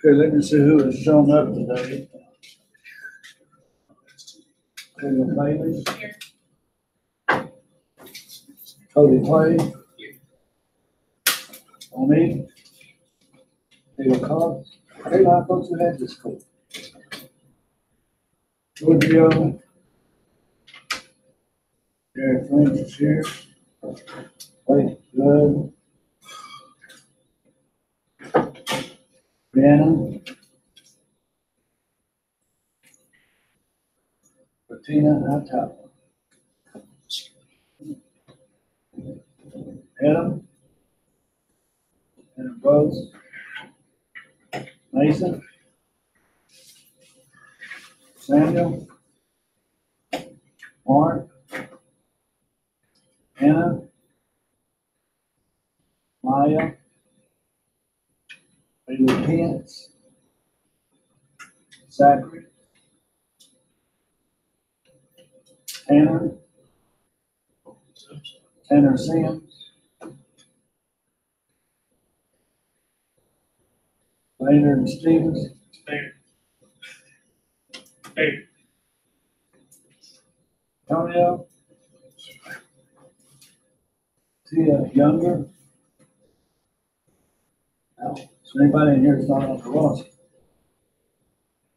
Okay, let me see who has shown up today. Taylor Bailey. Here. Cody Clay. Oni. Taylor Cobb. Hey, I thought you had this code. Giorgio. Gary French is here. Wait, good. Brianna. Bettina Hightower. Adam. Adam Rose. Mason. Samuel. Mark. Anna. Maya. Bailey Pence. Zachary. Tanner. Tanner Sims. Maynard Stevens. Hey. Antonio. Tia Younger. Now, is there anybody in here that's not on the roster?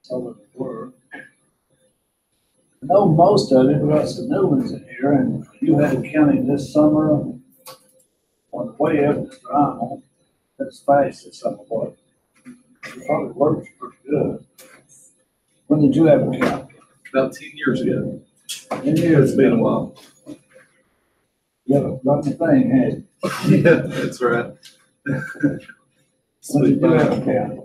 Some of them were. I know most of it, we got some new ones in here, and you had a county this summer on the way up to Drymel. That's fast as some of what. It probably works pretty good. When did you have a county? About 10 years ago. 10 years. It's been a while. You have a lucky thing, had you? Yeah, that's right. When did you have a county?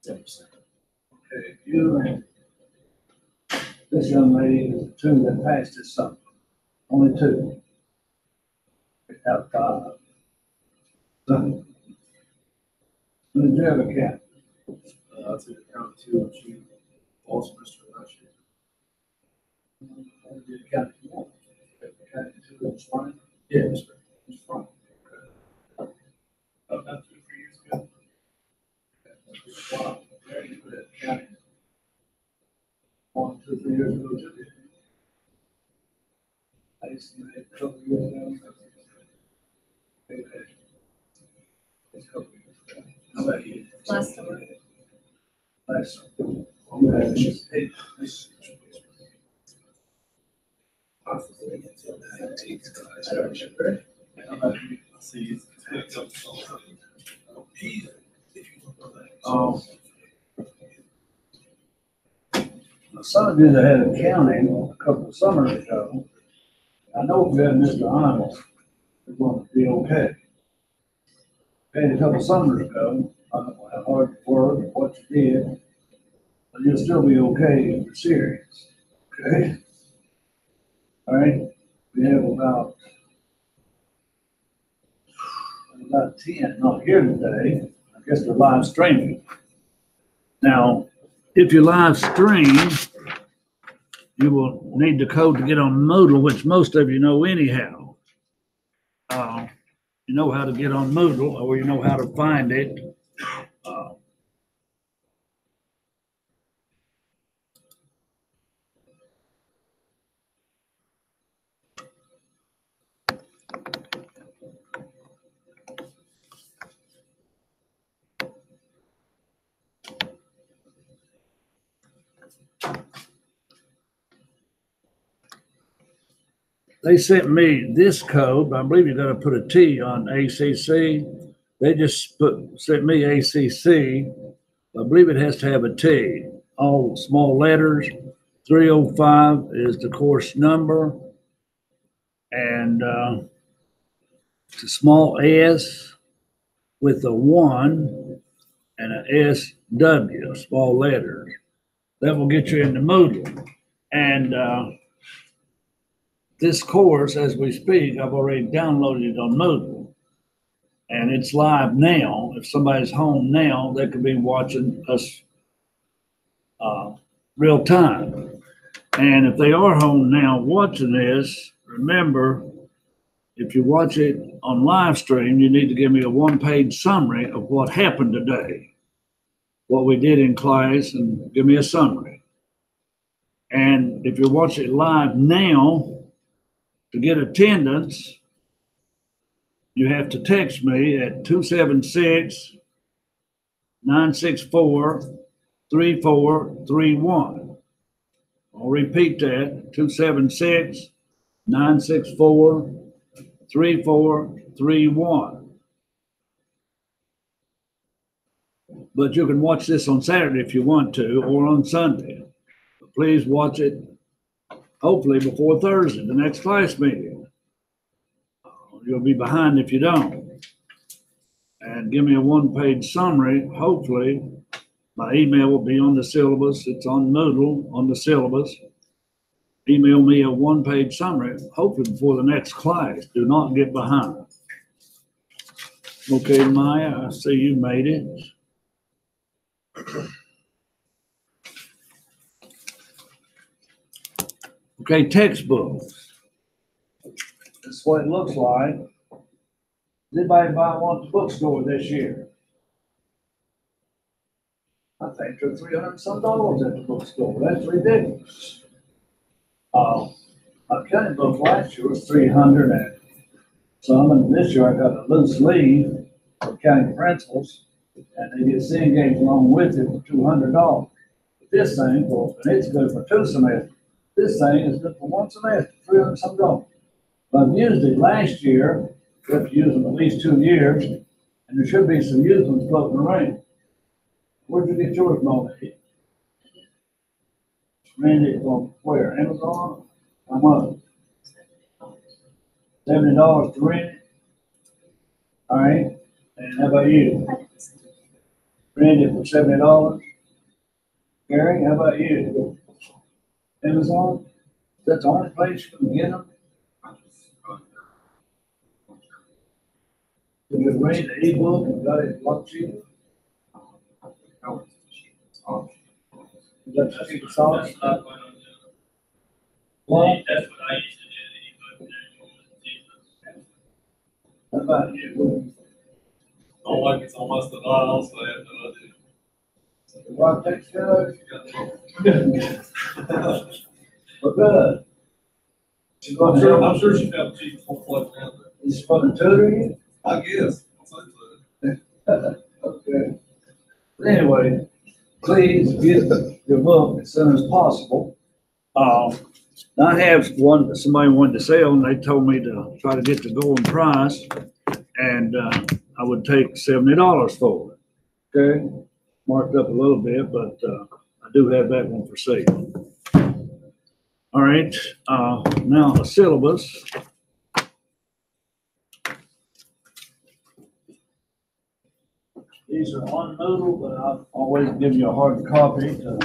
Okay, you and this young lady, is the two that passed this summer. Only two. Out of five. So, when did you have a county? I took it down to and she lost Mr. last year. When did you county one? County two in spring? Yeah, it was In spring. about 2 or 3 years ago. Wow. Very good county. 1, 2, 3 years ago, too. I used to make a couple of years ago. It's a couple of years ago. How about you? Last summer. Last summer. Okay. Hey, this- how about you? See, My son did had a county a couple of summers ago. I know if we had Mr. Arnold, we're going to be okay. We had a couple of summers ago, I don't know how hard you worked, or what you did, but you'll still be okay if you're serious, okay? All right, we have about 10 not here today. I guess they're live streaming. Now, if you live stream, you will need the code to get on Moodle, which most of you know anyhow. You know how to get on Moodle, or you know how to find it. They sent me this code, but I believe you gotta put a T on ACC. They just sent me ACC. I believe it has to have a T, all small letters. 305 is the course number. And it's a small S with a 1 and an SW, small letters. That will get you into Moodle. And this course, as we speak, I've already downloaded it on Moodle. And it's live now. If somebody's home now, they could be watching us real time. And if they are home now watching this, remember, if you watch it on live stream, you need to give me a one-page summary of what happened today, what we did in class, and give me a summary. And if you watch it live now, to get attendance, you have to text me at 276-964-3431. I'll repeat that, 276-964-3431. But you can watch this on Saturday if you want to, or on Sunday. But please watch it, hopefully before Thursday, the next class meeting. You'll be behind if you don't. And give me a one-page summary. Hopefully, my email will be on the syllabus. It's on Moodle on the syllabus. Email me a one-page summary, hopefully before the next class. Do not get behind. Okay, Maya, I see you made it. Okay, textbooks. This is what it looks like. Did anybody buy one at the bookstore this year? I think they're $300 some at the bookstore. That's ridiculous. My county book last year was 300 and some, and this year I got a loose leaf for county principals, and they get C-Engage along with it for $200. This thing, and it's good for 2 semesters. This thing is good for 1 semester, $300 some. But I've used it last year. You have to use them at least 2 years, and there should be some used ones floating around. Where'd you get yours, Molly? Randy, from where? Amazon? How much? $70 to rent it? All right. And how about you? Rent it for $70? Gary, how about you? Amazon? Is that the only place you can get them? You can read the ebook and got it a lot cheaper? Is that cheap sauce? Well, That's what I used to do. how about you? Don't like it's almost a lot, so I have no idea. Rock takes care of it? Well, good. She's going to I'm sure she found cheap floating out there. She's going to tutor you? I guess. Okay. Anyway, please get your book as soon as possible. I have one, somebody wanted to sell, and they told me to try to get the going price, and I would take $70 for it. Okay, marked up a little bit, but I do have that one for sale. All right, now the syllabus. These are on Moodle, but I'll always give you a hard copy to.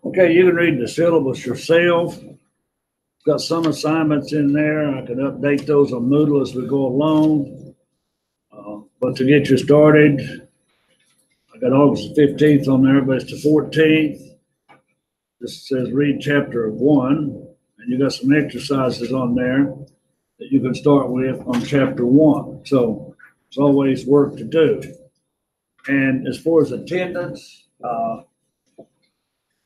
Okay, you can read the syllabus yourself. It's got some assignments in there. I can update those on Moodle as we go along. But to get you started, I got August 15th on there, but it's the 14th. This says read chapter 1, and you got some exercises on there that you can start with on chapter 1. So there's always work to do. And as far as attendance,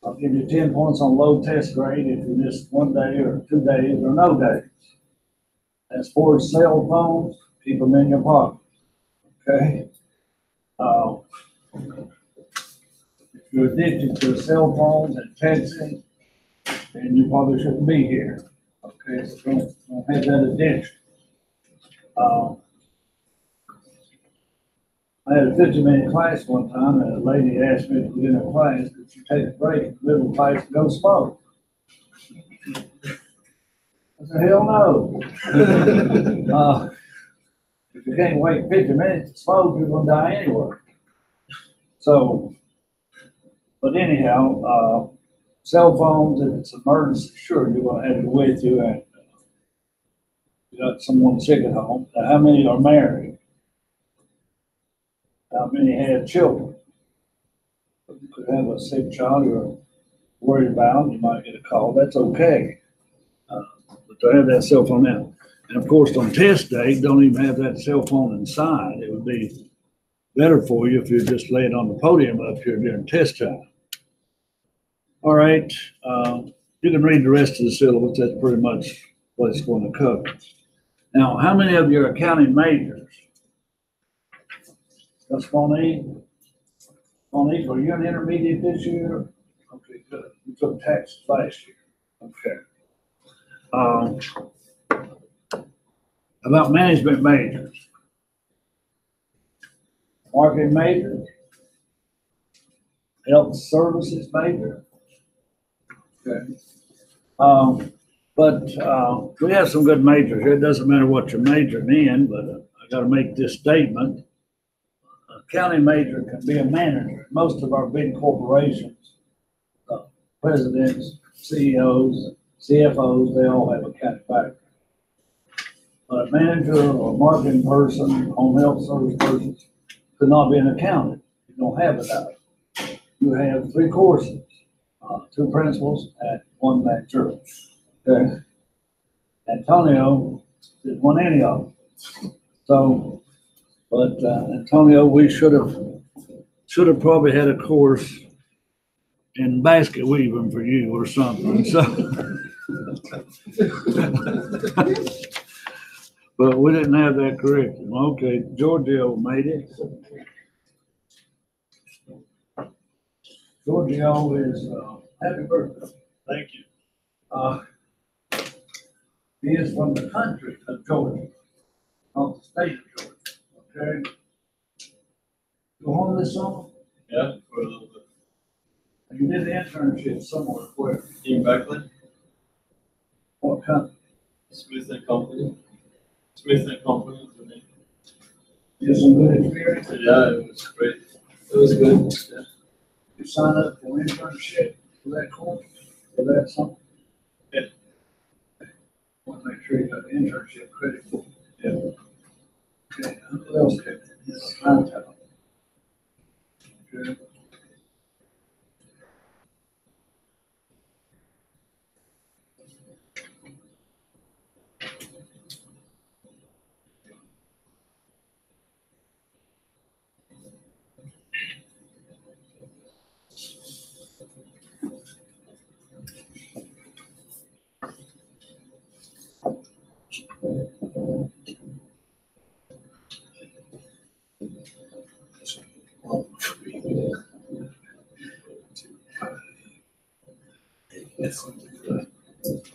I'll give you 10 points on low test grade if you miss 1 day or 2 days or no days. As far as cell phones, keep them in your pocket. Okay? If you're addicted to cell phones and texting, then you probably shouldn't be here. Okay, so don't have that addiction. I had a 50-minute class one time, and a lady asked me to in her class, could you take a break in the middle of class and go smoke? I said, hell no. If you can't wait 50 minutes to smoke, you're gonna die anyway. So, but anyhow, cell phones, if it's an emergency, sure, you're gonna have it with you, and you got someone sick at home. Now, how many are married? How many have children? You could have a sick child you're worried about, you might get a call, that's okay. But to have that cell phone now. And of course, on test day, don't even have that cell phone inside. It would be better for you if you just lay it on the podium up here during test time. All right, you can read the rest of the syllabus. That's pretty much what it's going to cover. Now, how many of you are accounting majors? That's Monique. Monique, were you an intermediate this year? Okay, good. You took taxes last year. Okay. About management majors. Marketing major. Health services major. Okay. But we have some good majors here. It doesn't matter what you're majoring in, but I got to make this statement. A accounting major can be a manager. Most of our big corporations, presidents, CEOs, CFOs, they all have accounting background. But a manager or a marketing person, home health service person could not be an accountant. You don't have it out. You have 3 courses, 2 principals and 1 lecturer. Okay. Antonio didn't want any of them. So, but Antonio, we should have probably had a course in basket weaving for you or something. So, but we didn't have that curriculum. Okay, Giorgio made it. Giorgio is happy birthday. Thank you. He is from the country of Georgia, not the state of Georgia. Okay. Go home this summer? Yeah, for a little bit. You did the internship somewhere where? In Berkeley, What country? Smith and Company. Smith and Company is the name. You had some good experience? Yeah, it was great. It was good. Yeah. You sign up for an internship for that course, for that something? Yeah. Want to make sure you got the internship credit. Yeah. Okay, who else can? Contact. Okay.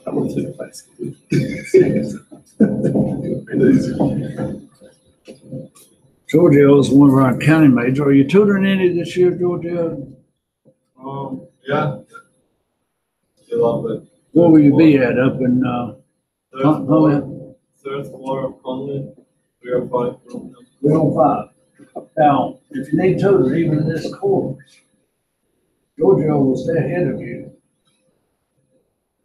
I went to the class. Giorgio is one of our accounting majors. Are you tutoring any this year, Giorgio? Yeah. Still up at. Where will you be at? Up in, Third floor of Conley, 305 room. 305. Now, if you need tutor, even in this course, Giorgio will stay ahead of you.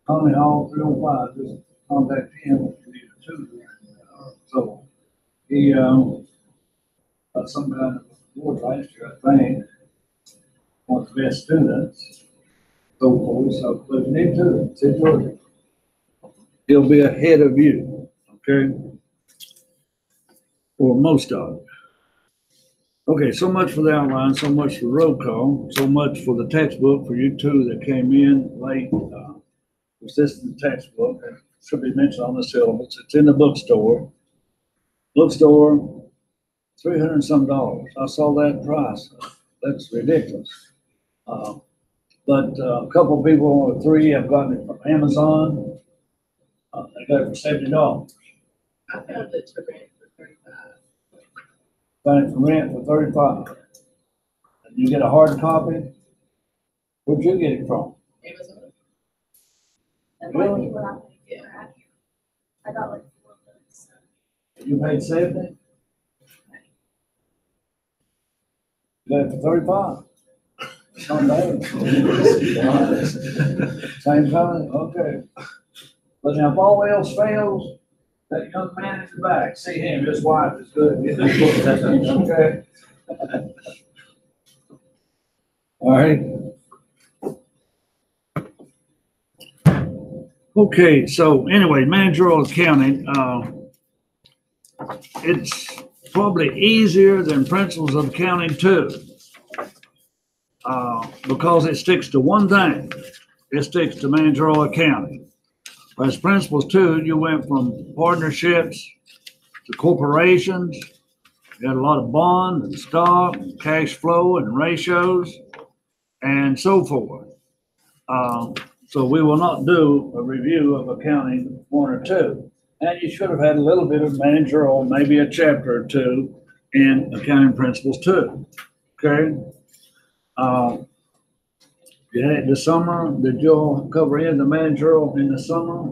Conley Hall, 305, just contact him if you need a tutor. So, he, got some kind of award last year, I think. One of the best students. So forth, so, but if you need tutor, see Giorgio. He'll be ahead of you, okay? Or most of it. Okay, so much for the outline, so much for roll call, so much for the textbook for you two that came in late. This is the textbook, it should be mentioned on the syllabus. It's in the bookstore. Bookstore, $300 and some. I saw that price. That's ridiculous. But a couple of people, or 3, have gotten it from Amazon. They got it for $70. I found it to rent for 35. Found it for rent for 35. And you get a hard copy? Where'd you get it from? Amazon. That might Really? be what I think. Yeah. I got like 4 books. You paid 70? You got it for 35? Not bad. Same time, okay. But now if all else fails, that young man in the back, see him, his wife is good. Okay. All right. Okay, so anyway, managerial accounting, it's probably easier than principles of accounting too. Because it sticks to one thing. It sticks to managerial accounting. As principles too, you went from partnerships to corporations. You had a lot of bonds and stock and cash flow and ratios and so forth. So we will not do a review of accounting 1 or 2. And you should have had a little bit of managerial, maybe a chapter or 2 in accounting principles too. Okay? You had it this summer. Did you all cover in the managerial in the summer?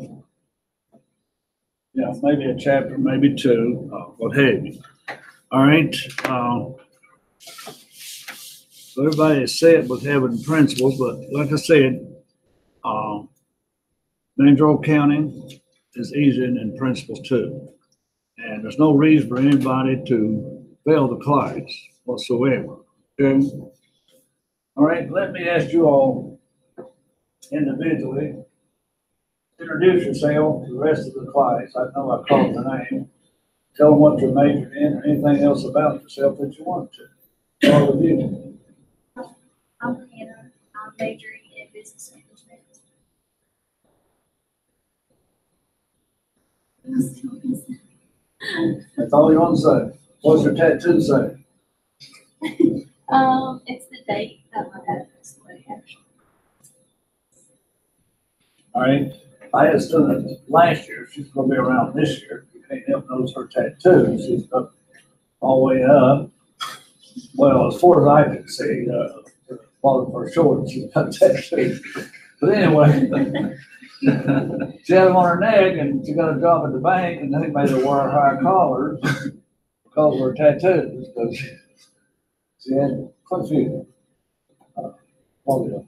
Yeah, maybe a chapter, maybe 2, what have you. All right. So everybody is set with having principles, but like I said, managerial accounting is easier than principles too. And there's no reason for anybody to fail the class whatsoever. Okay? All right, let me ask you all individually, introduce yourself to the rest of the class. I know I called the name. Tell them what you're majoring in or anything else about yourself that you want to. Start with you. I'm Hannah. I'm majoring in business management. That's all you want to say. What's your tattoo say? It's the date that my dad passed away, actually. All right. I had a student last year. She's going to be around this year. You can't help notice her tattoo. She's up all the way up. Well, as far as I can see, bottom of her shorts, she's got a tattoo. But anyway, she had them on her neck, and she got a job at the bank, and they made her wear high collars because of her tattoos. Because she had quite a few. Probably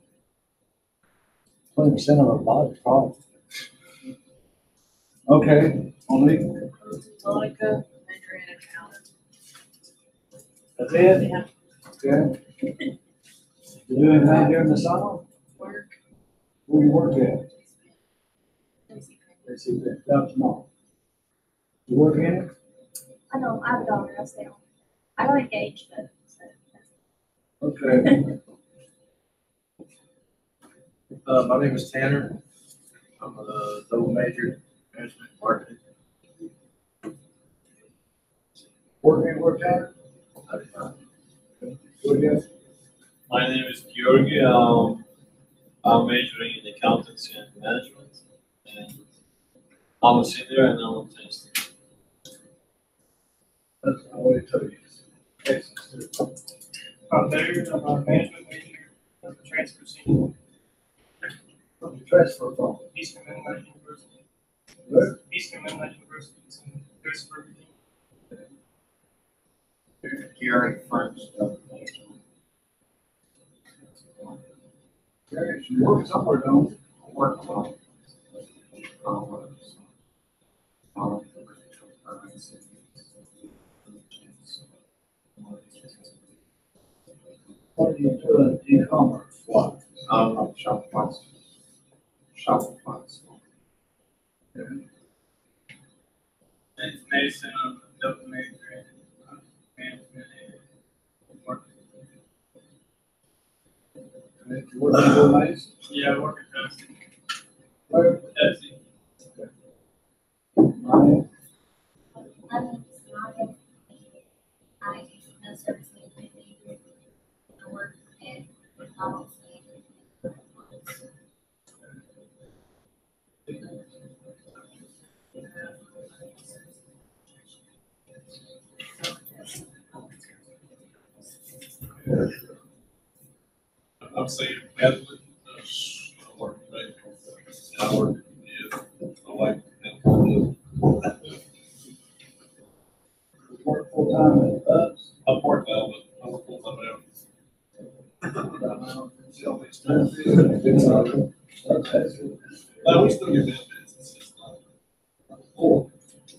20% of her body, probably. Okay, Monique, Monica, majoring in accounting. that's it? Yeah. Okay. You do anything during the summer? Work. Where do you work at? Let's see, down tomorrow. You work in it? I know, I have a daughter, I stay home. I got engaged, but, so. Okay. My name is Tanner. I'm a double major in management and marketing. Work at? I did not. What do you? My name is Georgi. I'm majoring in accountancy and management. And I'm a senior and I'm a test. That's the way to tell you. Excellent. I'm there, I'm a management major at the transfer student, What's your transfer from? Eastern Mennonite University. Where? Eastern Mennonite University, it's in Harrisburg, Virginia. Gary French. Gary, you work somewhere, don't you? Work on. What do you do in e-commerce? What? Shopify. Shopify. And Mason, I'm a double major in management and marketing. You work in your place? Yeah, I work at Pepsi. Where? Pepsi. Right. My name is Maya. I am a service management major. I work at McDonald's. I work, right? I work, yeah, I like. Work full time at us. I work now, but I work full time now. We still get benefits, it's just not.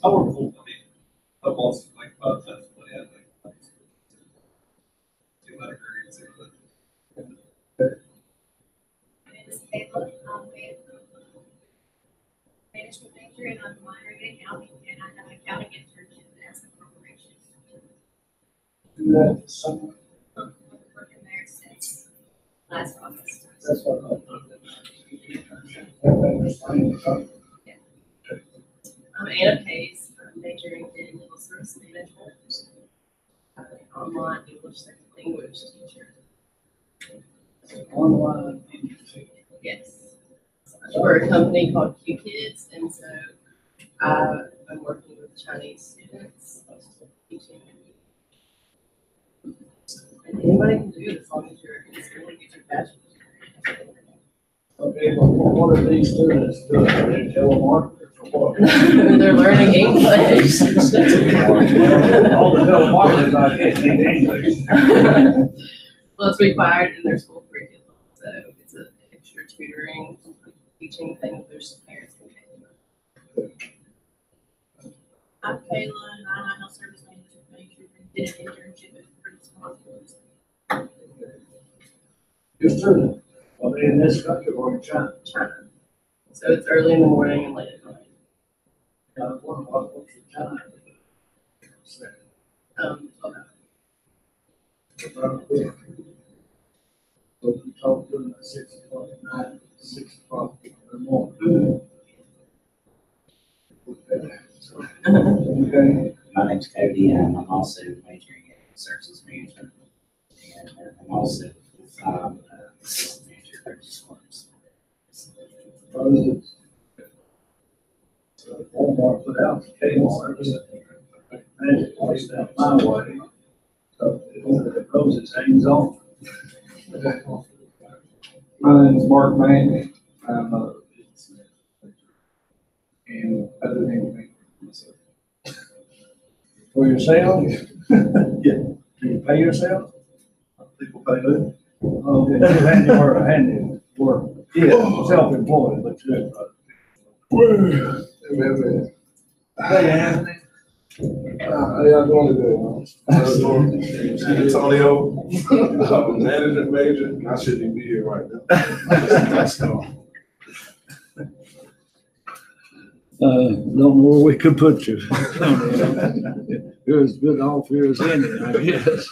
I work full time. My boss is like 5 times what I have, like. My name is Kayla. I'm a management major and I'm minoring in accounting and I have an accounting internship as a corporation. Do that this summer. I've been working there since last August. That's what I'm. I'm Anna Pace, I'm majoring in legal service management. I'm an online English second language teacher. Online. Yes. For a company called Q Kids, and so I'm working with Chinese students, teaching. And anybody can do it as long as you're in school and get your bachelor's. Okay, well, what are these students doing? Are they telemarketers or what? They're learning English. All the telemarketers I can't speak English. Well, it's required in their school curriculum, so it's an extra tutoring, teaching thing that their parents can take. I'm Kayla, and I'm a health service management major and did an internship at Prince Hospitals. Your student, are they in this country or in China? China. So it's early in the morning and late at night. What's your time? Okay. So you talk to them at 6 o'clock at night, 6 o'clock in the morning. Okay. My name's Cody, and I'm also majoring in services management. And I'm also full-time assistant manager for schools. Walmart put out Kmart, Magic Place down my way. So it roses hangs on. My name is Mark Manning. I'm a business manager. And I do anything for myself. For yourself? Yeah. Do you pay yourself? People pay me. Okay, handy work. Yeah. Self-employed, but you do. Hey, Anthony. How y'all doing today? Antonio, management major. I shouldn't even be here right now. Don't know where we could put you. You're as good off here as any, I guess.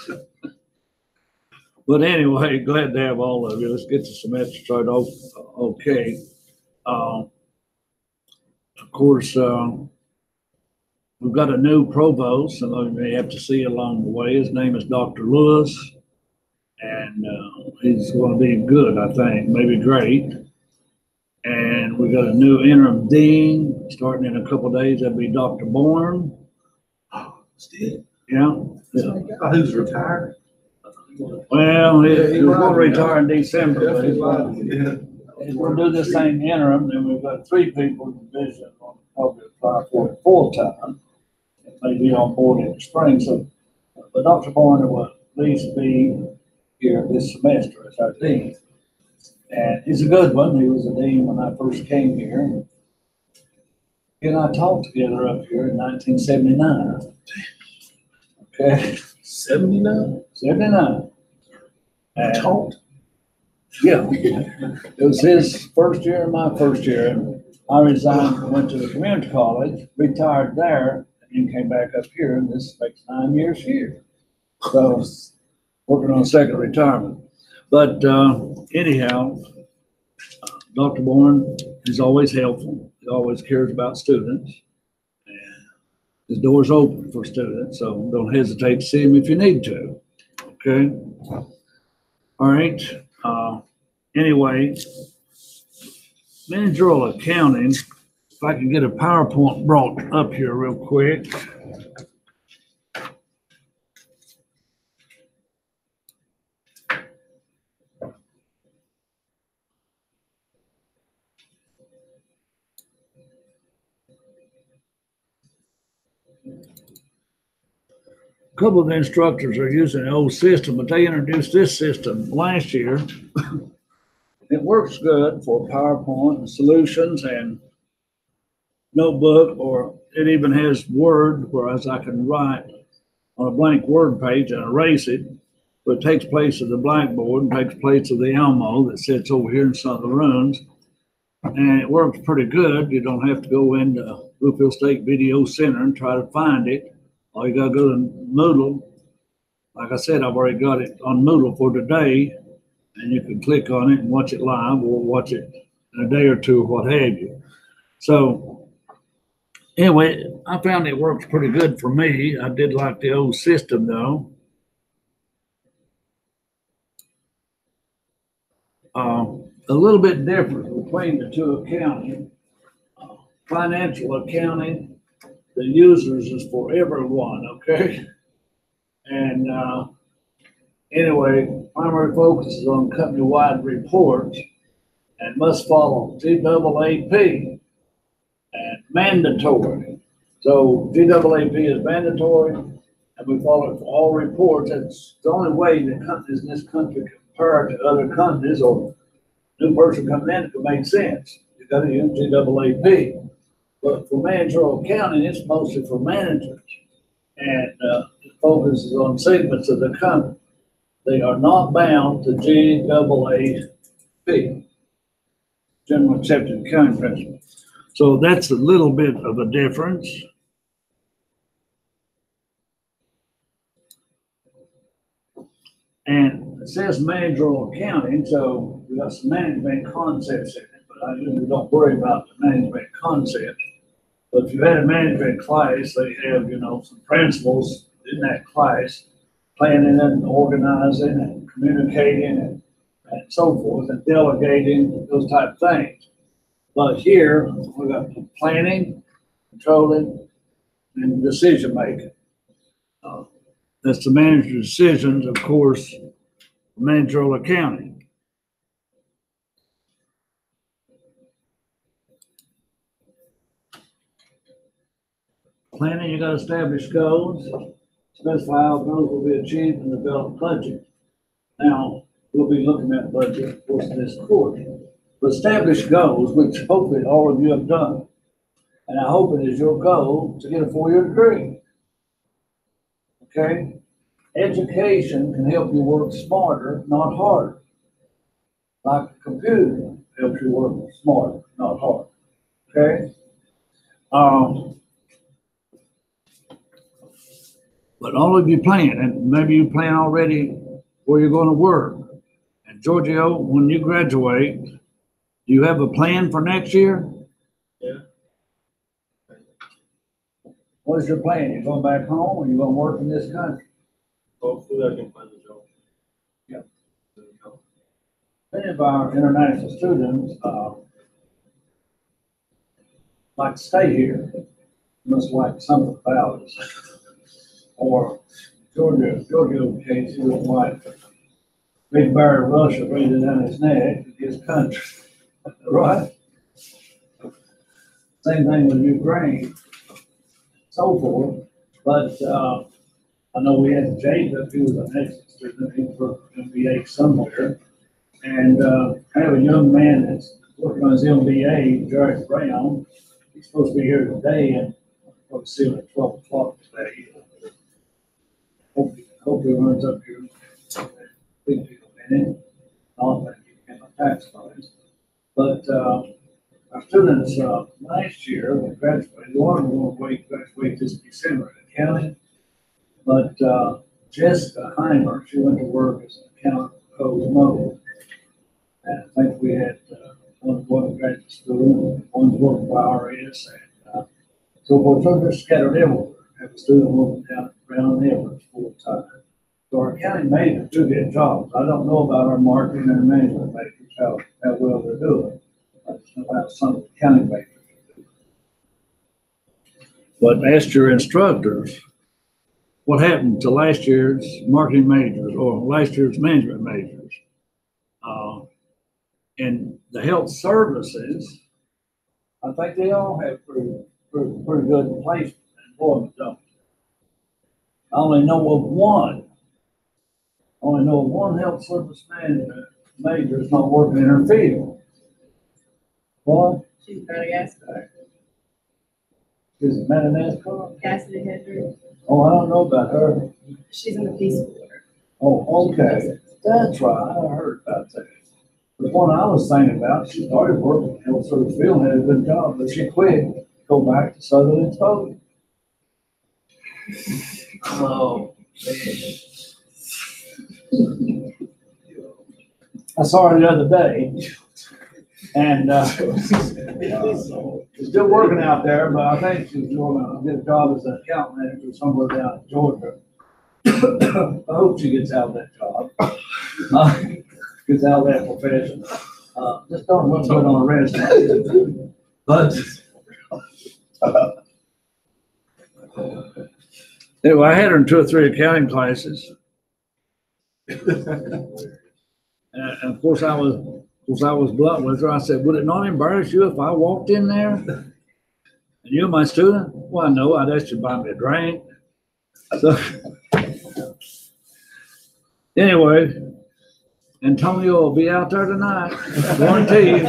But anyway, glad to have all of you. Let's get the semester started off okay. Of course, we've got a new provost. Some of you may have to see along the way. His name is Dr. Lewis, and he's going to be good, I think, maybe great. And we got a new interim dean starting in a couple of days. That'll be Dr. Bourne. Still? Yeah. Who's retired? Well, he was going to retire in December, but he's Yeah. going to do this thing interim. Then we've got 3 people in the division on probably apply for it full time. It may be on board in the spring. So, but Dr. Bourne will at least be here this semester as our dean. And he's a good one. He was a dean when I first came here. He and I taught together up here in 1979. Okay. 79? 79. And taught? Yeah. It was his first year and my first year. And I resigned, went to the community college, retired there, and then came back up here. And this makes 9 years here. So, working on a second retirement. But anyhow, Dr. Bourne is always helpful. He always cares about students. And his door's open for students, so don't hesitate to see him if you need to. Okay? All right. Anyway, managerial accounting, if I can get a PowerPoint brought up here real quick. A couple of the instructors are using the old system, but they introduced this system last year. It works good for PowerPoint and solutions and notebook, or it even has Word, whereas I can write on a blank Word page and erase it. But it takes place of the blackboard and takes place of the Elmo that sits over here in some of the rooms. And it works pretty good. You don't have to go into Bluefield State Video Center and try to find it. All you gotta go to Moodle. Like I said, I've already got it on Moodle for today, and you can click on it and watch it live or watch it in a day or two or what have you. So anyway, I found it works pretty good for me. I did like the old system though. A little bit different between the two accounting. Financial accounting, the users is for everyone, okay? And anyway, primary focus is on company-wide reports and must follow GAAP and mandatory. So GAAP is mandatory, and we follow it for all reports. That's the only way that companies in this country compare to other companies, or new person coming in, it could make sense. You got to use GAAP. But for managerial accounting, it's mostly for managers, and it focuses on segments of the company. They are not bound to GAAP, General Accepted Accounting Principles. So that's a little bit of a difference. And it says managerial accounting, so we got some management concepts in it, but I usually don't worry about the management concepts. But if you had a management class, they have, some principles in that class, planning and organizing and communicating and so forth, and delegating, those type of things. But here, we got planning, controlling, and decision making. That's the manager's decisions, of course, managerial accounting. Planning, you got to establish goals, specify how goals will be achieved, and develop budget. Now, we'll be looking at budget, of course, in this course. But establish goals, which hopefully all of you have done. And I hope it is your goal to get a 4-year degree. Okay? Education can help you work smarter, not harder. Like a computer helps you work smarter, not harder. Okay? But all of you plan, and maybe you plan already where you're going to work. And Giorgio, when you graduate, do you have a plan for next year? Yeah. What is your plan? You going back home, or you going to work in this country? Hopefully I can find a job. Yeah. Many of our international students like to stay here. Must like something about it. Or Giorgio's case, he was like big bear of Russia breathing down his neck in his country, right? Same thing with Ukraine, so forth. But I know we had Jacob, he was an excellent student, he was for MBA somewhere. And I have a young man that's working on his MBA, Jared Brown. He's supposed to be here today, and I'll see him at 12 o'clock today. Hope he runs up here. Big deal in it. I don't think he can my tax funds. But our students last year, they graduated. One of them will graduate this December in accounting. But Jessica Heimer, she went to work as an accountant for Coles Mobile. And I think we had one graduate school, one's working for IRS, and so forth. So they're scattered everywhere. Have a student working down at Brown Edwards full time. So our accounting majors do get jobs. I don't know about our marketing and management majors, how well they're doing. I just know how some of the accounting majors do. But ask your instructors what happened to last year's marketing majors or last year's management majors. And the health services, I think they all have pretty good placement employment, don't they? I only know of one. I only know of one health service manager major is not working in her field. What? She's about to gas card. Is it Madagascar? Cassidy Hendry. Oh, I don't know about her. She's in the Peace Corps. Oh, okay. That's right. I heard about that. The one I was thinking about, she started working in health service field, had a good job, but she quit, go back to Southern Exposure. Oh, I saw her the other day, and she's still working out there, but I think she's going to get a job as an account manager somewhere down in Georgia. I hope she gets out of that job, gets out of that profession. Just don't look good on a resume. But anyway, I had her in 2 or 3 accounting classes. And of course, I was blunt with her. I said, "Would it not embarrass you if I walked in there and you're my student?" "Well, no, I'd ask you to buy me a drink." So anyway, Antonio will be out there tonight, guarantee you.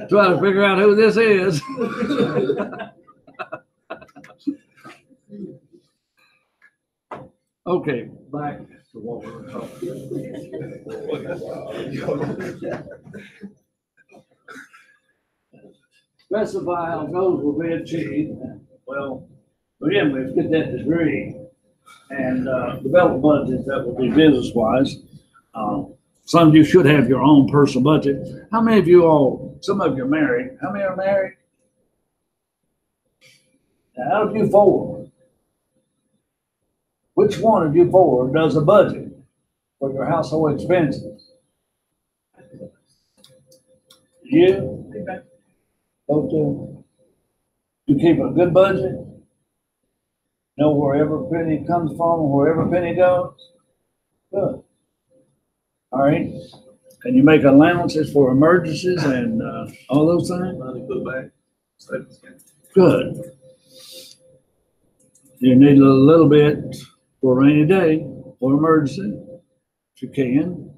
Try to figure out who this is. Okay, back to what we were talking. Specify how goals will be achieved. Well, again, let's get that degree and develop budgets that will be business wise. Some of you should have your own personal budget. How many of you all, some of you are married. How many are married? Now, out of you 4, which one of you 4 does a budget for your household expenses? You? Both do? You keep a good budget? Know where every penny comes from, where every penny goes? Good. All right. Can you make allowances for emergencies and all those things? money put back. Savings account. Good. You need a little bit for a rainy day or emergency, if you can.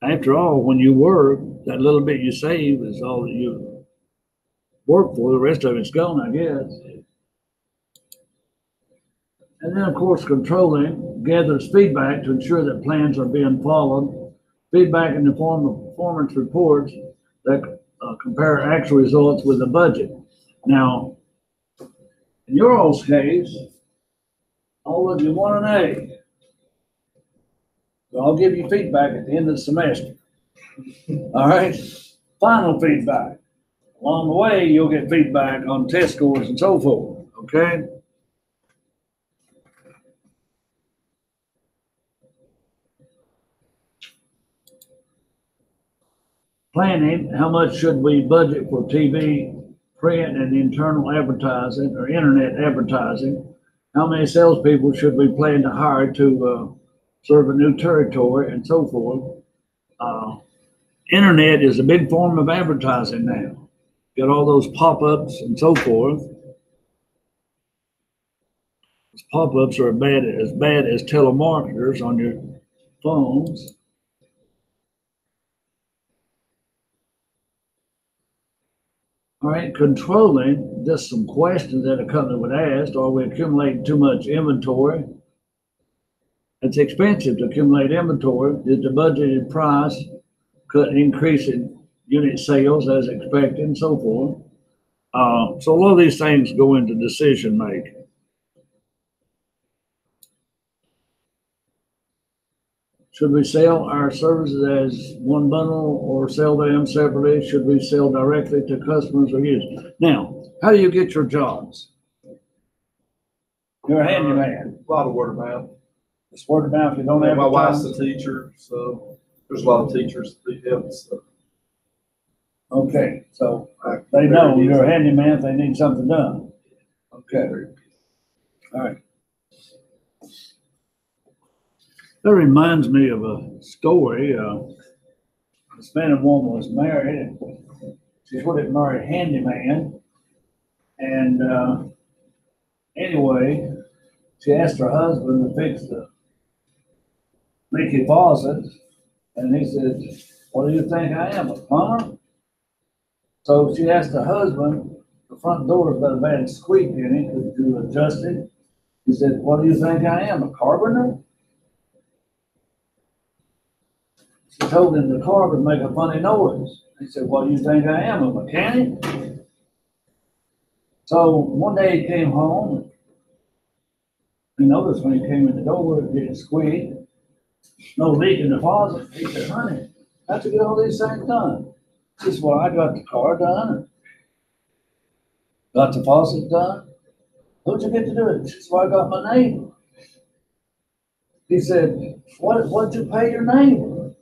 After all, when you work, that little bit you save is all that you work for. The rest of it's gone, I guess. And then, of course, controlling gathers feedback to ensure that plans are being followed. Feedback in the form of performance reports that compare actual results with the budget. Now, in your all's case, all of you want an A. So I'll give you feedback at the end of the semester. All right? Final feedback. Along the way, you'll get feedback on test scores and so forth. Okay? Planning, how much should we budget for TV, print, and internal advertising or internet advertising? How many salespeople should we plan to hire to serve a new territory and so forth? Internet is a big form of advertising now. Got all those pop-ups and so forth. Those pop-ups are as bad as telemarketers on your phones. All right, controlling, just some questions that a company would ask. Are we accumulating too much inventory? It's expensive to accumulate inventory. Is the budgeted price increase in unit sales as expected and so forth? So a lot of these things go into decision making. Should we sell our services as one bundle or sell them separately? Should we sell directly to customers or users? Now, how do you get your jobs? You're a handyman. A lot of word of mouth. It's word of mouth. You don't have My a wife's job. a teacher, so there's a lot of teachers that need help. So Okay, so they know you're a handyman if they need something done. Okay, all right. That reminds me of a story. this man and woman was married, and she wanted to marry a handyman. And anyway, she asked her husband to fix the leaky faucet, and he said, "What do you think I am, a plumber?" So she asked the husband, "The front door's got a bad squeak in it, could you adjust it?" He said, "What do you think I am, a carpenter?" She told him the car would make a funny noise. He said, "What do you think I am, a mechanic?" So one day he came home. He noticed when he came in the door, it didn't squeak, no leak in the faucet. He said, "Honey, how'd you get all these things done?" She said, "Well, I got the car done, got the faucet done." "Who'd you get to do it?" She said, "Well, I got my neighbor." He said, What'd you pay your neighbor?"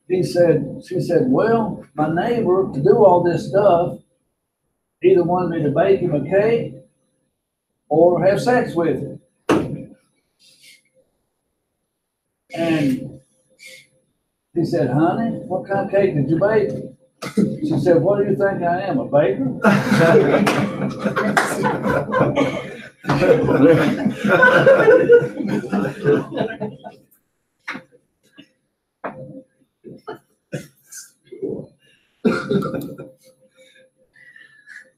She said, "Well, my neighbor, to do all this stuff, either wanted me to bake him a cake or have sex with him." And he said, "Honey, what kind of cake did you bake?" She said, "What do you think I am, a baker?"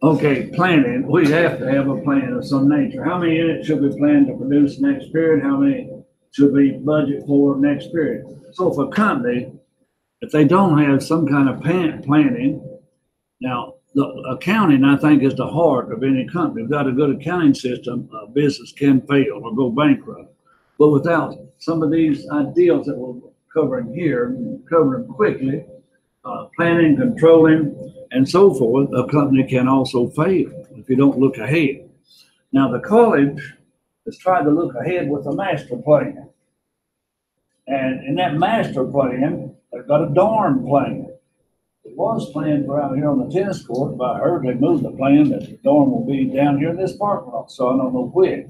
Okay, planning. We have to have a plan of some nature. How many units should we plan to produce next period? How many should we budget for next period? So for a company, if they don't have some kind of planning, now the accounting, I think, is the heart of any company. Without a good accounting system, a business can fail or go bankrupt. But without some of these ideals that we're covering here, cover them quickly, planning, controlling, and so forth, a company can also fail if you don't look ahead. Now, the college has tried to look ahead with a master plan. And in that master plan, they've got a dorm plan. It was planned for out here on the tennis court, but I heard they moved the plan that the dorm will be down here in this parking lot, so I don't know which.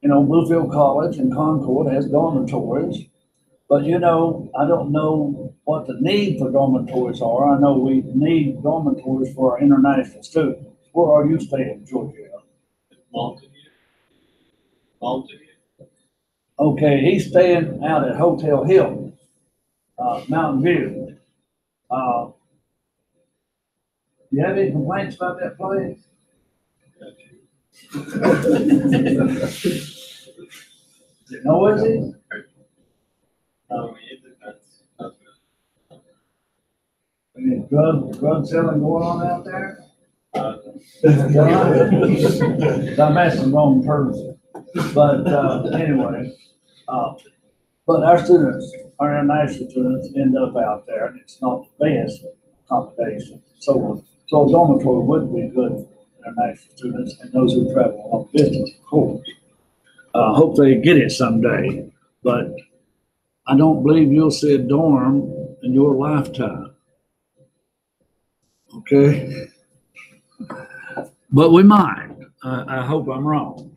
Bluefield College and Concord has dormitories, but I don't know what the need for dormitories are. I know we need dormitories for our international students. Where are you staying, Georgia? Montague. Montague. Okay, he's staying out at Hotel Hill, Mountain View. Do you have any complaints about that place? Is it noisy? It depends. Any drug selling going on out there? I'm asking the wrong person. But anyway, but our students, our international students end up out there, and it's not the best accommodation. So a dormitory would be good for international students and those who travel long distance, of course. Hope they get it someday, but I don't believe you'll see a dorm in your lifetime. Okay? But we might. I hope I'm wrong.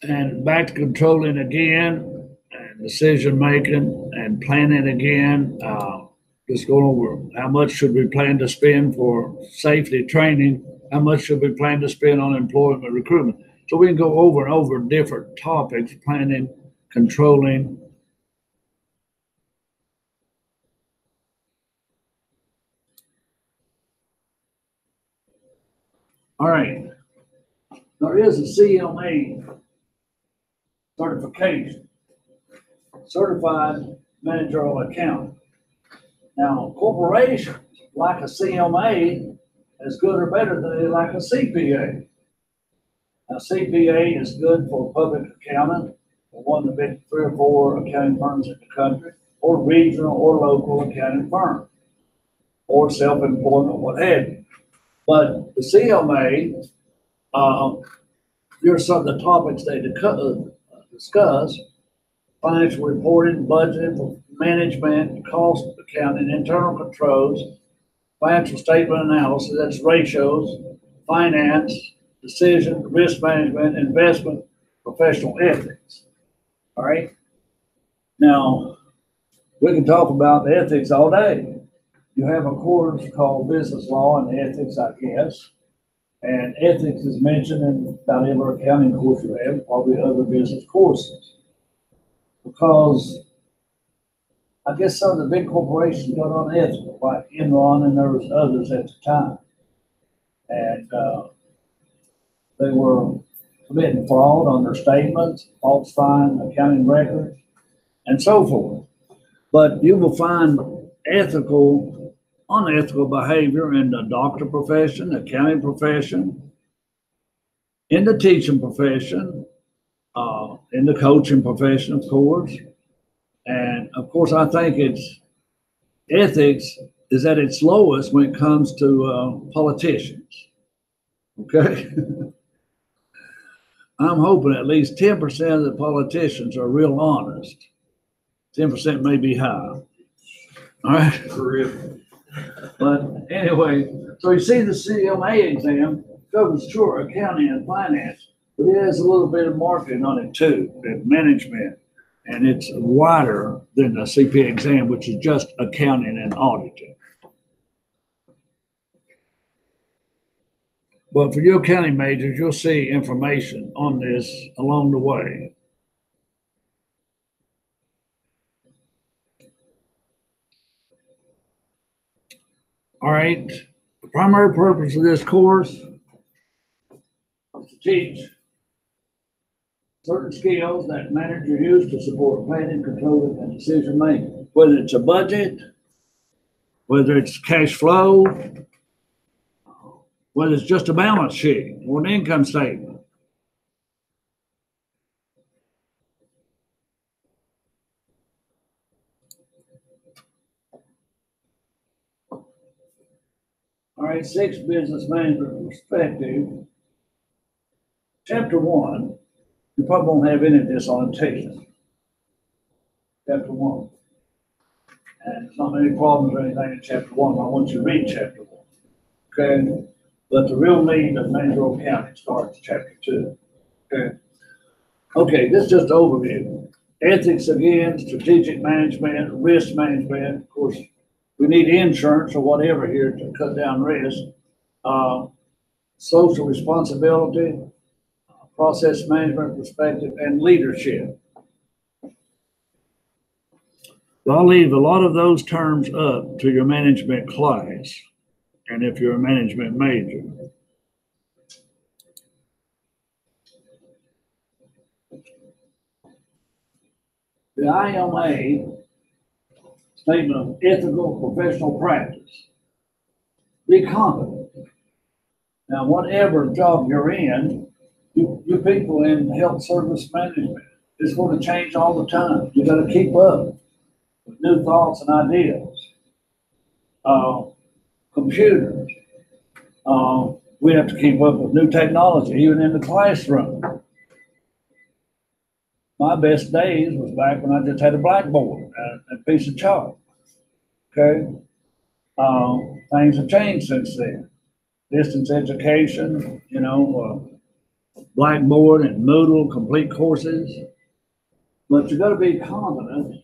And back to controlling again, and decision making and planning again. Just going over how much should we plan to spend for safety training? How much should we plan to spend on employment recruitment? So we can go over and over different topics: planning, controlling. All right. There is a CMA certification, Certified Managerial Accountant. Now, corporations like a CMA is good or better than they like a CPA. Now, CPA is good for public accountant, for one of the big 3 or 4 accounting firms in the country, or regional or local accounting firm, or self-employment, what have you. But the CMA, here's some of the topics they discuss: financial reporting, budgeting, management, cost accounting, internal controls, financial statement analysis, that's ratios, finance, decision, risk management, investment, professional ethics. All right. Now, we can talk about the ethics all day. You have a course called business law and ethics, I guess. And ethics is mentioned in about every accounting course you have, probably other business courses. Because I guess some of the big corporations got unethical, like Enron, and there was others at the time. And they were committing fraud on their statements, falsifying accounting records, and so forth. But you will find unethical behavior in the doctor profession, the accounting profession, in the teaching profession, in the coaching profession, of course. And of course, I think ethics is at its lowest when it comes to politicians. Okay? I'm hoping at least 10% of the politicians are real honest. 10% may be high. All right? For real. But anyway, so you see the CMA exam covers short accounting and finance, but it has a little bit of marketing on it too, and management. And it's wider than the CPA exam, which is just accounting and auditing. But for your accounting majors, you'll see information on this along the way. All right, the primary purpose of this course is to teach certain skills that managers use to support planning, controlling, and decision making. Whether it's a budget, whether it's cash flow, whether it's just a balance sheet or an income statement. All right, 6 business management perspective. Chapter 1, you probably won't have any of this on test. Chapter 1. And there's not many problems or anything in chapter 1, but I want you to read chapter 1. Okay? But the real meat of managerial accounting starts chapter 2. Okay? Okay, this is just an overview. Ethics again, strategic management, risk management. Of course, we need insurance or whatever here to cut down risk. Social responsibility, process management perspective, and leadership. So I'll leave a lot of those terms up to your management class, and if you're a management major. The IMA statement of ethical professional practice. Be competent. Now, whatever job you're in, you people in health service management, it's going to change all the time. You got to keep up with new thoughts and ideas. Computers. We have to keep up with new technology, even in the classroom. My best days was back when I just had a blackboard and a piece of chalk. Okay? Things have changed since then. Distance education, Blackboard and Moodle, complete courses. But you got to be competent,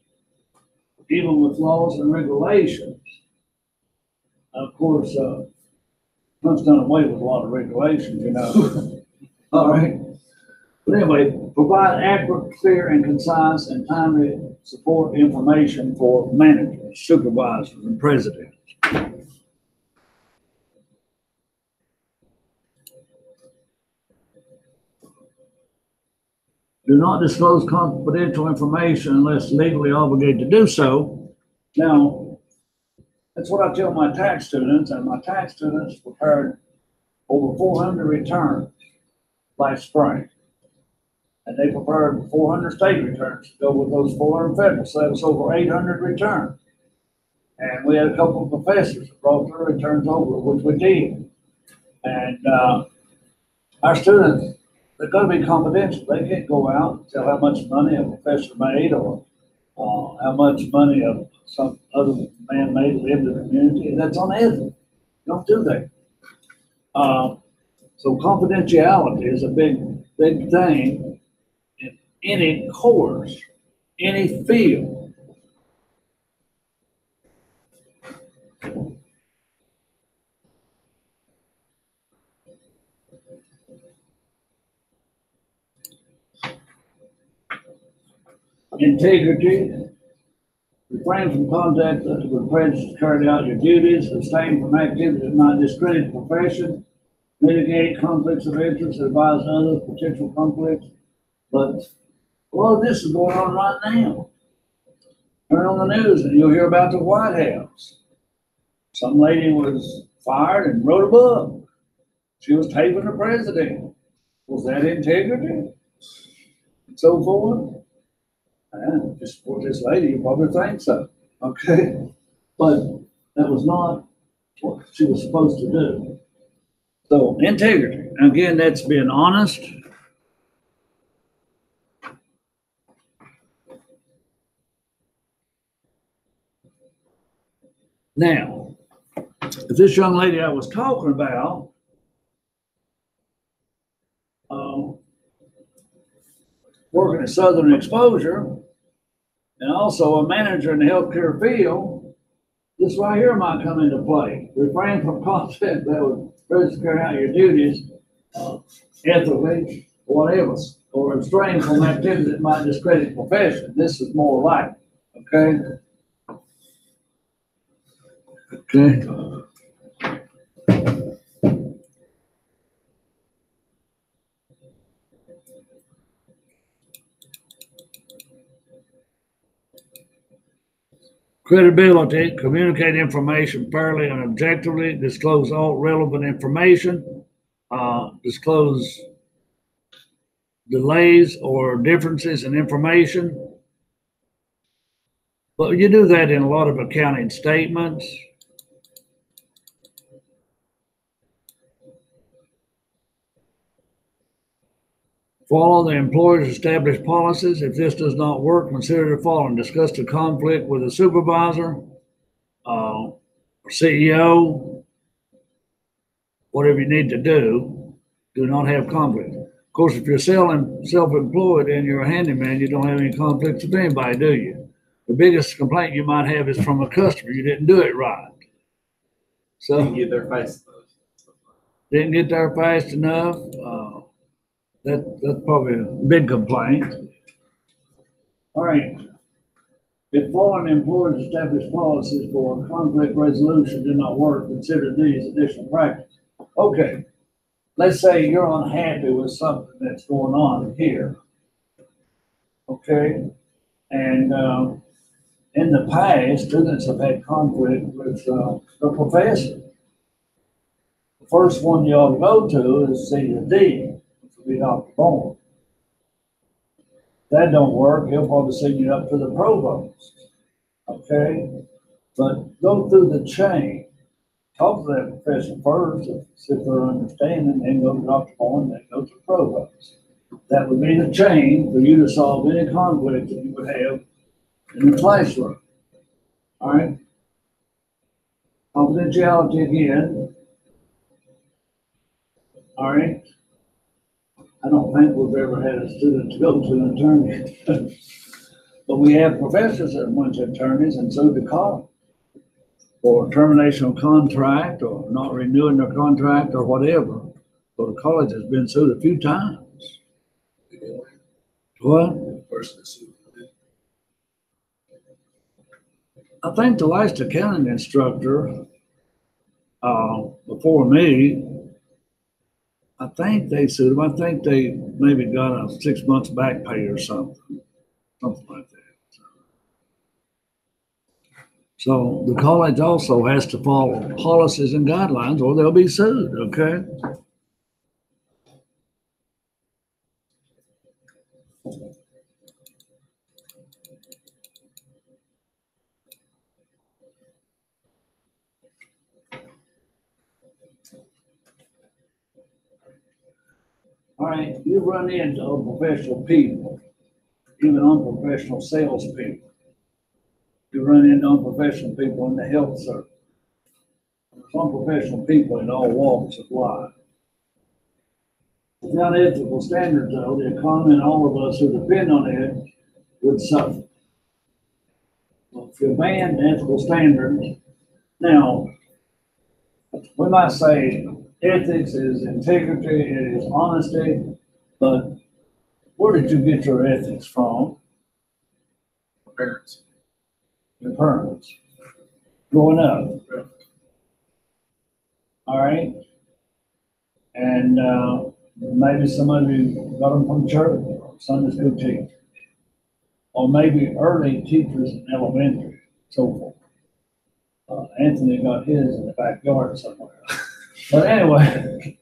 even with laws and regulations. Of course, Trump's done away with a lot of regulations, All right. But anyway, provide accurate, clear, and concise and timely support information for managers, supervisors, and presidents. Do not disclose confidential information unless legally obligated to do so. Now, that's what I tell my tax students, and my tax students prepared over 400 returns last spring. And they prepared 400 state returns to go with those 400 federal, so that was over 800 returns. And we had a couple of professors that brought their returns over, which we did. And our students, they're going to be confidential. They can't go out and tell how much money a professor made or how much money some other man made to live in the community. That's unethical. Don't do that. So confidentiality is a big thing in any course, any field. Integrity. Refrain from contact with prejudice to carry out your duties. Abstain from activities that might discredit the profession. Mitigate conflicts of interest. Advise others potential conflicts. But well, this is going on right now. Turn on the news and you'll hear about the White House. Some lady was fired and wrote a book. She was taping the president. Was that integrity? And so forth. And just for this lady, you probably think so. Okay. But that was not what she was supposed to do. So integrity. Again, that's being honest. Now, if this young lady I was talking about, working at Southern Exposure, and also a manager in the healthcare field, this right here might come into play. Refrain from contact that would prevent carry out your duties ethically, or whatever, or abstain from activities that might discredit the profession. This is more like, okay? Okay. Credibility, communicate information fairly and objectively, disclose all relevant information, disclose delays or differences in information. But you do that in a lot of accounting statements. Follow the employer's established policies. If this does not work, consider the following. Discuss the conflict with a supervisor, or CEO, whatever you need to do. Do not have conflict. Of course, if you're self-employed and you're a handyman, you don't have any conflicts with anybody, do you? The biggest complaint you might have is from a customer. You didn't do it right. So Didn't get there fast enough. Didn't get there fast enough. That's probably a big complaint. All right. If following employers' established policies for conflict resolution do not work, consider these additional practices. Okay. Let's say you're unhappy with something that's going on here. Okay. And in the past, students have had conflict with the professor. The first one you ought to go to is see the dean. Be Dr. Bowman. That don't work, he'll probably send you up to the provost. Okay? But go through the chain. Talk to that professor first, see if they're understanding, then go to Dr. Bowman, then go to the provost. That would be the chain for you to solve any conflict that you would have in the classroom. All right? Confidentiality again. All right? I don't think we've ever had a student to go to an attorney. But we have professors that went to attorneys and sued the college for termination of contract or not renewing their contract or whatever. So the college has been sued a few times. What? Person is sued. I think the last accounting instructor before me, I think they sued him. I think they maybe got a 6 months back pay or something like that. So the college also has to follow policies and guidelines or they'll be sued, okay? All right, you run into unprofessional people, even unprofessional salespeople. You run into unprofessional people in the health service. some professional people in all walks of life. Without ethical standards, though, the economy and all of us who depend on it would suffer. Well, if you ban ethical standards, now, we might say ethics is integrity, it is honesty, but where did you get your ethics from? Parents. Your parents. Growing up. All right? And maybe some of you got them from church, or Sunday school teachers, or maybe early teachers in elementary, so forth. Anthony got his in the backyard somewhere. But anyway,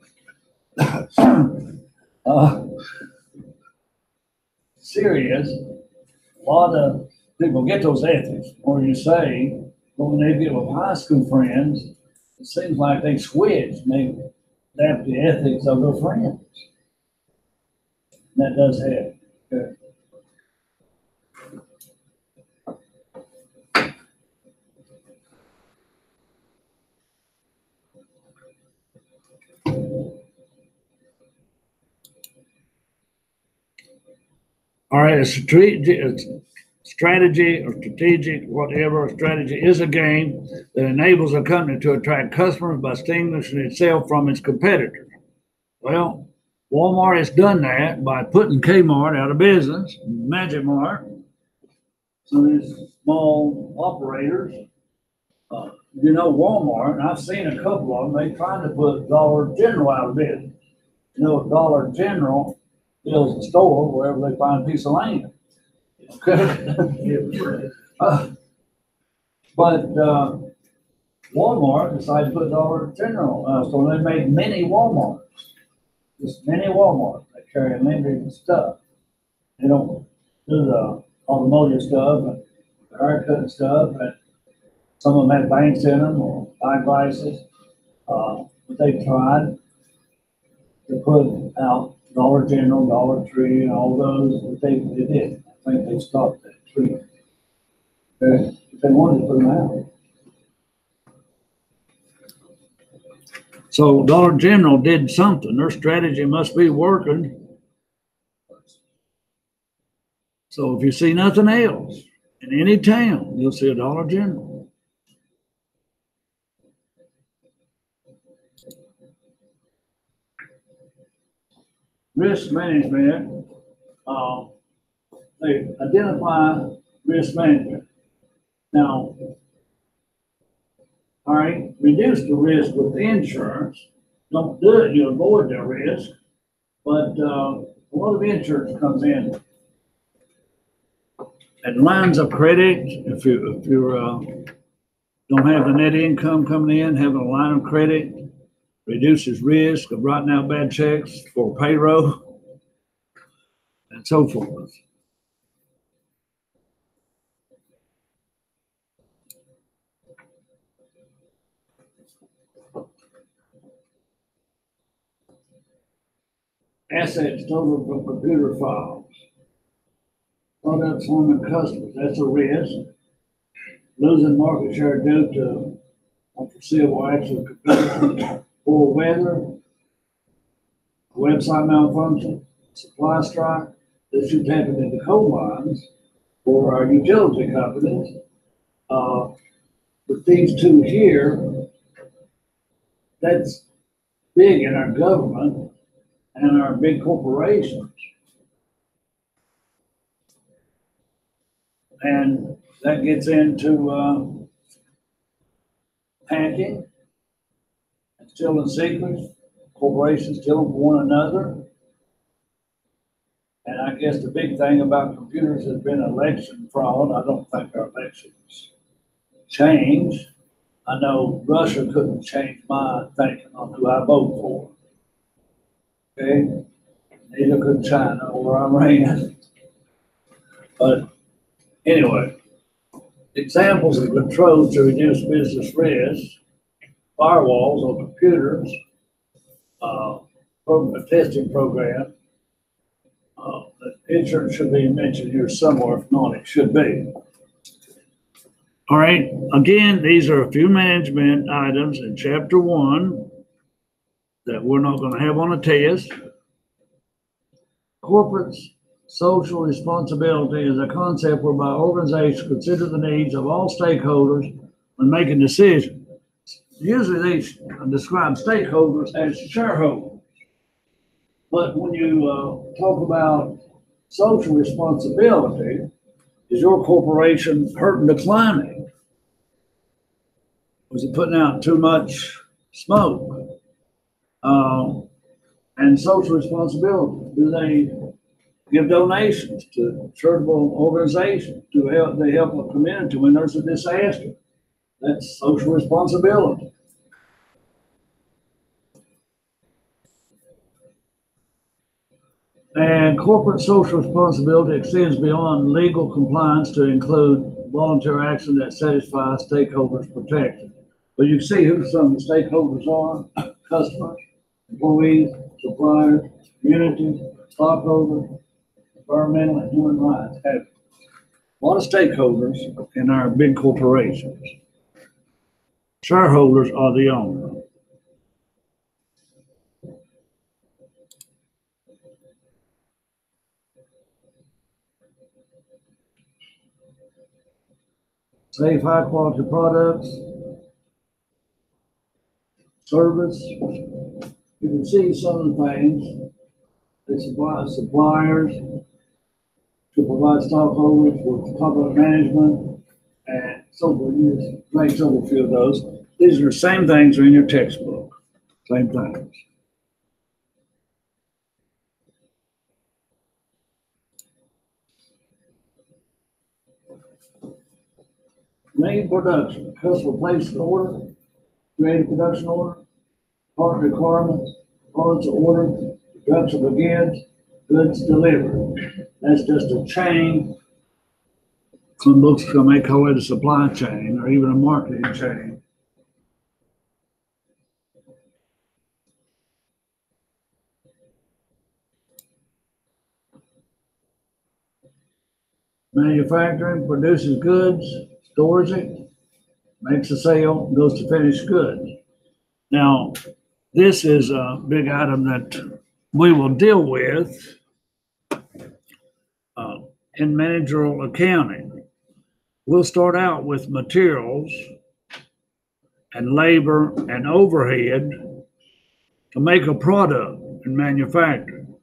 serious, a lot of people get those ethics, or you say, when they get with high school friends, it seems like they switch, and they adapt the ethics of their friends. And that does happen. Okay. All right, a strategy or strategic, whatever, a strategy is a game that enables a company to attract customers by distinguishing itself from its competitors. Well, Walmart has done that by putting Kmart out of business, Magic Mart. So these small operators, you know, Walmart, and I've seen a couple of them, they trying to put Dollar General out of business. You know, Dollar General builds a store wherever they find a piece of land. Okay. But Walmart decided to put Dollar General, so they made mini Walmarts. Just mini Walmart. They carry limited stuff. They don't do the automotive stuff and the haircut and stuff. And some of them have banks in them or eyeglasses. But they tried to put out Dollar General, Dollar Tree, and all those, but they didn't. I think they stopped that tree. Okay. They wanted to put them out. So Dollar General did something. Their strategy must be working. So if you see nothing else in any town, you'll see a Dollar General. Risk management, they identify risk management. Now, all right, reduce the risk with insurance. Don't do it, you avoid the risk. But a lot of insurance comes in. And lines of credit, if you don't have the net income coming in, having a line of credit reduces risk of writing out bad checks for payroll and so forth. Assets total from computer files. Products on the customers, that's a risk. Losing market share due to unforeseeable acts of competitors, poor weather, website malfunction, supply strike. This should happen in the coal mines or our utility companies. But these two here, that's big in our government and our big corporations. And that gets into hacking, stealing secrets, corporations stealing from one another. And I guess the big thing about computers has been election fraud. I don't think our elections change. I know Russia couldn't change my thinking on who I vote for. Okay? Neither could China or Iran. But anyway, examples of controls to reduce business risk, firewalls on computers, a testing program. The insurance should be mentioned here somewhere, if not, it should be. All right, again, these are a few management items in chapter 1 that we're not going to have on a test. Corporate social responsibility is a concept whereby organizations consider the needs of all stakeholders when making decisions. Usually they describe stakeholders as shareholders. But when you talk about social responsibility, is your corporation hurting the climate? Was it putting out too much smoke? And social responsibility, do they give donations to charitable organizations to help a community when there's a disaster? That's social responsibility. And corporate social responsibility extends beyond legal compliance to include voluntary action that satisfies stakeholders' protection. But you can see who some of the stakeholders are: customers, employees, suppliers, community, stockholders, environmental and human rights. Have a lot of stakeholders in our big corporations. Shareholders are the owner. Safe, high quality products, service. You can see some of the things they supply suppliers to provide stockholders with corporate management and so forth. You just make a few of those. These are the same things are in your textbook. Same things. Main production, customer places an order, create a production order, part requirements, parts are ordered, production begins, goods delivered. That's just a chain. Some books may call it a supply chain or even a marketing chain. Manufacturing produces goods, stores it, makes a sale, goes to finished goods. Now, this is a big item that we will deal with in managerial accounting. We'll start out with materials and labor and overhead to make a product in manufacturing.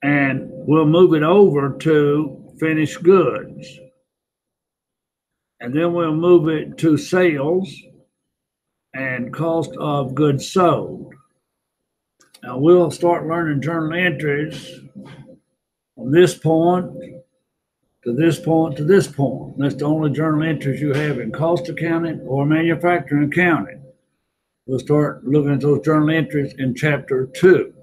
And we'll move it over to finished goods. And then we'll move it to sales and cost of goods sold. Now we'll start learning journal entries from this point to this point to this point. That's the only journal entries you have in cost accounting or manufacturing accounting. We'll start looking at those journal entries in chapter 2.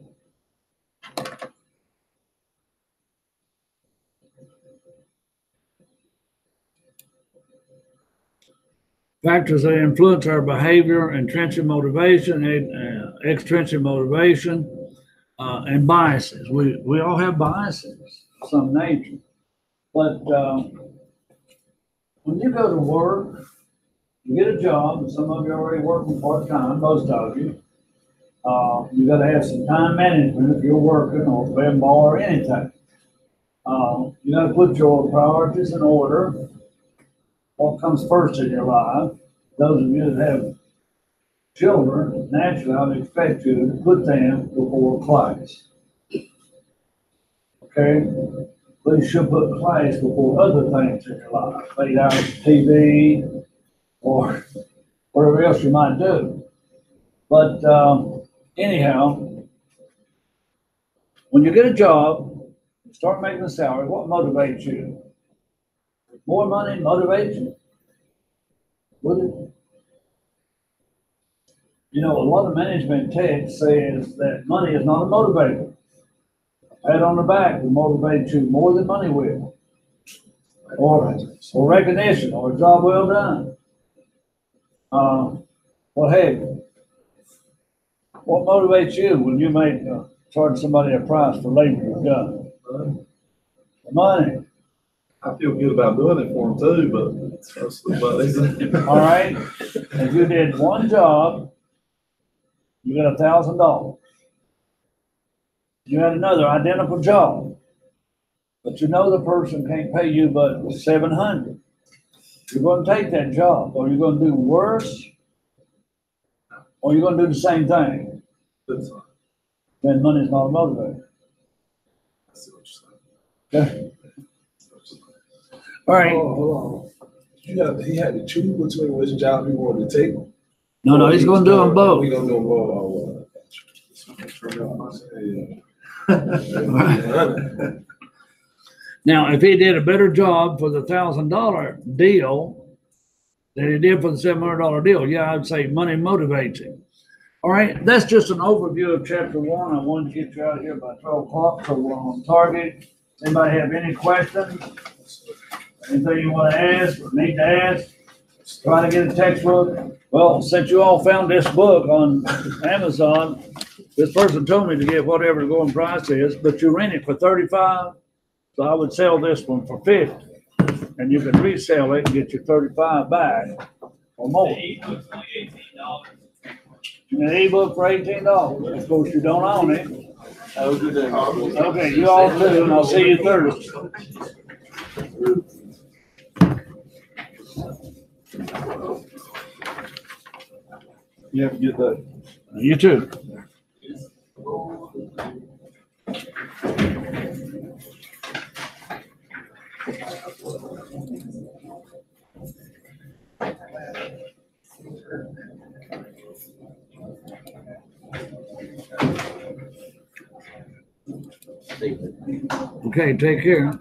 Factors that influence our behavior: intrinsic motivation, extrinsic motivation, and biases. We all have biases of some nature. But when you go to work, you get a job, and some of you are already working part-time, most of you. You got to have some time management if you're working or playing ball or anything. You got to put your priorities in order. What comes first in your life? Those of you that have children, naturally, I would expect you to put them before class. Okay? But you should put class before other things in your life, 8 hours of TV or whatever else you might do. But anyhow, when you get a job, you start making a salary, what motivates you? More money motivates you? Would it? You know, a lot of management text says that money is not a motivator. A pat on the back will motivate you more than money will. Or recognition, or a job well done. What have you? What motivates you when you charge somebody a price for labor you've done? The money. I feel good about doing it for them too, but. All right, if you did one job, you got $1,000. You had another identical job, but you know the person can't pay you but 700. You're gonna take that job, or you're gonna do worse, or you're gonna do the same thing. Then money's not a motivator. Okay. All right. Hold on. He had to choose between which job he wanted to take. No, he's gonna do them both. We gonna do them both. Now, if he did a better job for the $1,000 deal than he did for the $700 deal, yeah, I'd say money motivates him. All right, that's just an overview of chapter 1. I wanted to get you out of here by 12 o'clock, so we're on target. Anybody have any questions? Anything you want to ask or need to ask? Trying to get a textbook? Well, since you all found this book on Amazon, this person told me to get whatever the going price is, but you rent it for $35. So I would sell this one for $50, and you can resell it and get your $35 back or more. The ebook's only $18. An ebook for $18. Of course, you don't own it. Have a good day. Okay, you all too, and I'll see you Thursday. You have a good day. You too. Okay, take care.